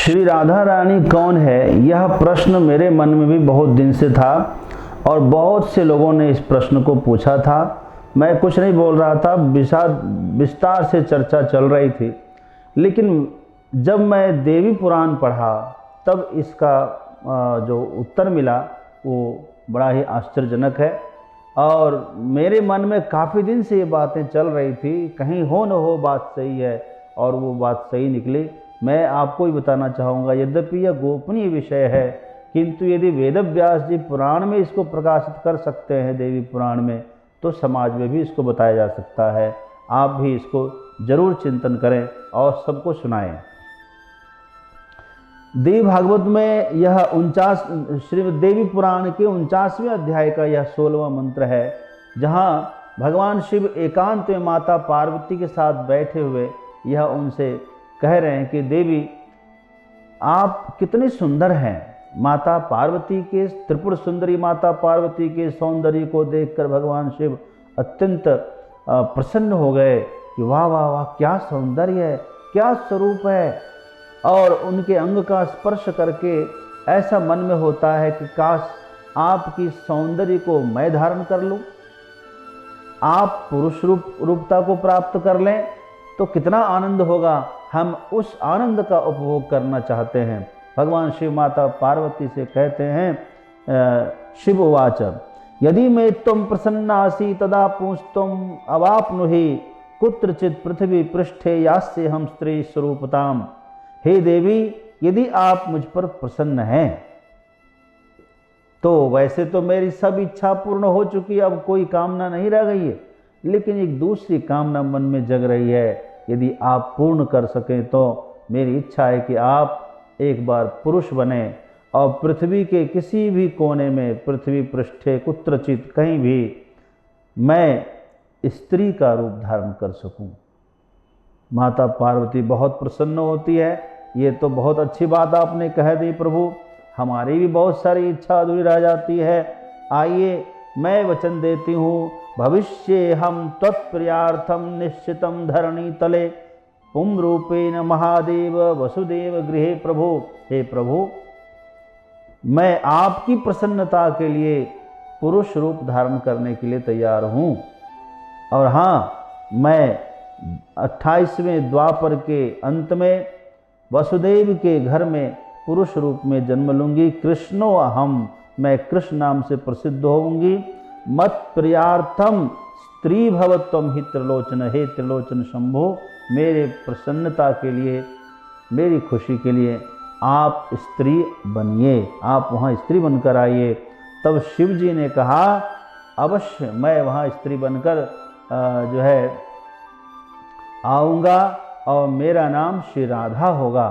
श्री राधा रानी कौन है, यह प्रश्न मेरे मन में भी बहुत दिन से था और बहुत से लोगों ने इस प्रश्न को पूछा था। मैं कुछ नहीं बोल रहा था, विस्तार से चर्चा चल रही थी, लेकिन जब मैं देवी पुराण पढ़ा तब इसका जो उत्तर मिला वो बड़ा ही आश्चर्यजनक है। और मेरे मन में काफ़ी दिन से ये बातें चल रही थी, कहीं हो न हो बात सही है, और वो बात सही निकली। मैं आपको ही बताना चाहूँगा, यद्यपि यह गोपनीय विषय है, किंतु यदि वेदव्यास जी पुराण में इसको प्रकाशित कर सकते हैं देवी पुराण में, तो समाज में भी इसको बताया जा सकता है। आप भी इसको जरूर चिंतन करें और सबको सुनाएं। देवी भागवत में यह 49 श्रीमद् देवी पुराण के 49वें अध्याय का यह 16वां मंत्र है, जहाँ भगवान शिव एकांत में माता पार्वती के साथ बैठे हुए यह उनसे कह रहे हैं कि देवी आप कितनी सुंदर हैं। माता पार्वती के, त्रिपुर सुंदरी माता पार्वती के सौंदर्य को देखकर भगवान शिव अत्यंत प्रसन्न हो गए कि वाह वाह वाह, क्या सौंदर्य है, क्या स्वरूप है। और उनके अंग का स्पर्श करके ऐसा मन में होता है कि काश आपकी सौंदर्य को मैं धारण कर लूं, आप पुरुष रूपता को प्राप्त कर लें तो कितना आनंद होगा। हम उस आनंद का उपभोग करना चाहते हैं। भगवान शिव माता पार्वती से कहते हैं, शिव उवाच यदि मैं तुम प्रसन्नासी तदा पुंस्तुम अवाप्नुहि कुत्रचित पृथ्वी पृष्ठे यास्य हम स्त्री स्वरूपताम। हे देवी, यदि आप मुझ पर प्रसन्न हैं तो वैसे तो मेरी सब इच्छा पूर्ण हो चुकी, अब कोई कामना नहीं रह गई है, लेकिन एक दूसरी कामना मन में जग रही है। यदि आप पूर्ण कर सकें तो मेरी इच्छा है कि आप एक बार पुरुष बने और पृथ्वी के किसी भी कोने में, पृथ्वी पृष्ठे कुत्रचित कहीं भी, मैं स्त्री का रूप धारण कर सकूं। माता पार्वती बहुत प्रसन्न होती है। ये तो बहुत अच्छी बात आपने कह दी प्रभु, हमारी भी बहुत सारी इच्छा अधूरी रह जाती है। आइए मैं वचन देती हूँ, भविष्य हम त्वत्प्रियार्थम निश्चितम धरणी तले पुम रूपेण महादेव वसुदेव गृहे प्रभु। हे प्रभु, मैं आपकी प्रसन्नता के लिए पुरुष रूप धारण करने के लिए तैयार हूँ। और हाँ, मैं 28वें द्वापर के अंत में वसुदेव के घर में पुरुष रूप में जन्म लूंगी। कृष्णो अहम, मैं कृष्ण नाम से प्रसिद्ध होऊंगी। मत प्रियार्थम स्त्री भवत्वम ही त्रिलोचन। हे त्रिलोचन शंभो, मेरे प्रसन्नता के लिए, मेरी खुशी के लिए आप स्त्री बनिए, आप वहाँ स्त्री बनकर आइए। तब शिव जी ने कहा, अवश्य मैं वहाँ स्त्री बनकर जो है आऊँगा और मेरा नाम श्री राधा होगा।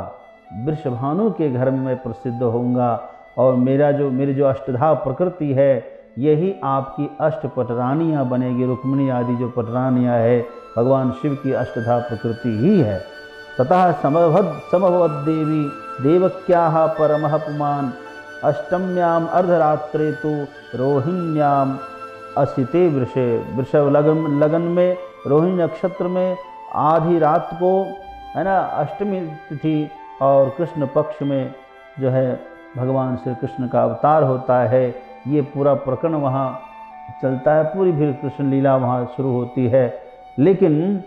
वृषभानु के घर में मैं प्रसिद्ध होऊंगा और मेरी जो अष्टधा प्रकृति है, यही आपकी अष्टपटरानियाँ बनेगी। रुक्मिणी आदि जो पटरानियाँ है, भगवान शिव की अष्टधा प्रकृति ही है। ततः समभवद देवी देवक्याः परमः पुमान् अष्टम्याम अर्धरात्रे तो रोहिण्याम असिते वृषे। वृषभ लगन में, रोहिणी नक्षत्र में आधी रात को, है ना, अष्टमी तिथि और कृष्ण पक्ष में जो है भगवान श्री कृष्ण का अवतार होता है। ये पूरा प्रकरण वहाँ चलता है, पूरी फिर कृष्ण लीला वहाँ शुरू होती है। लेकिन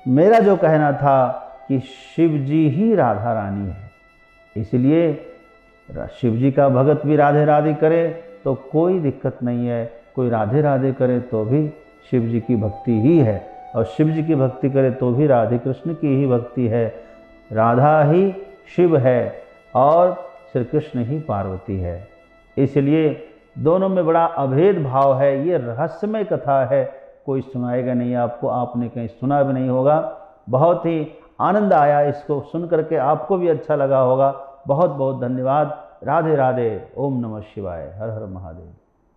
मेरा जो कहना था कि शिव जी ही राधा रानी है, इसलिए शिव जी का भगत भी राधे राधे करे तो कोई दिक्कत नहीं है, कोई राधे राधे करे तो भी शिव जी की भक्ति ही है, और शिव जी की भक्ति करे तो भी राधे कृष्ण की ही भक्ति है। राधा ही शिव है और श्री कृष्ण ही पार्वती है। इसलिए दोनों में बड़ा अभेद भाव है। ये रहस्यमय कथा है, कोई सुनाएगा नहीं आपको, आपने कहीं सुना भी नहीं होगा। बहुत ही आनंद आया इसको सुन करके, आपको भी अच्छा लगा होगा। बहुत बहुत धन्यवाद। राधे राधे। ओम नमः शिवाय। हर हर महादेव।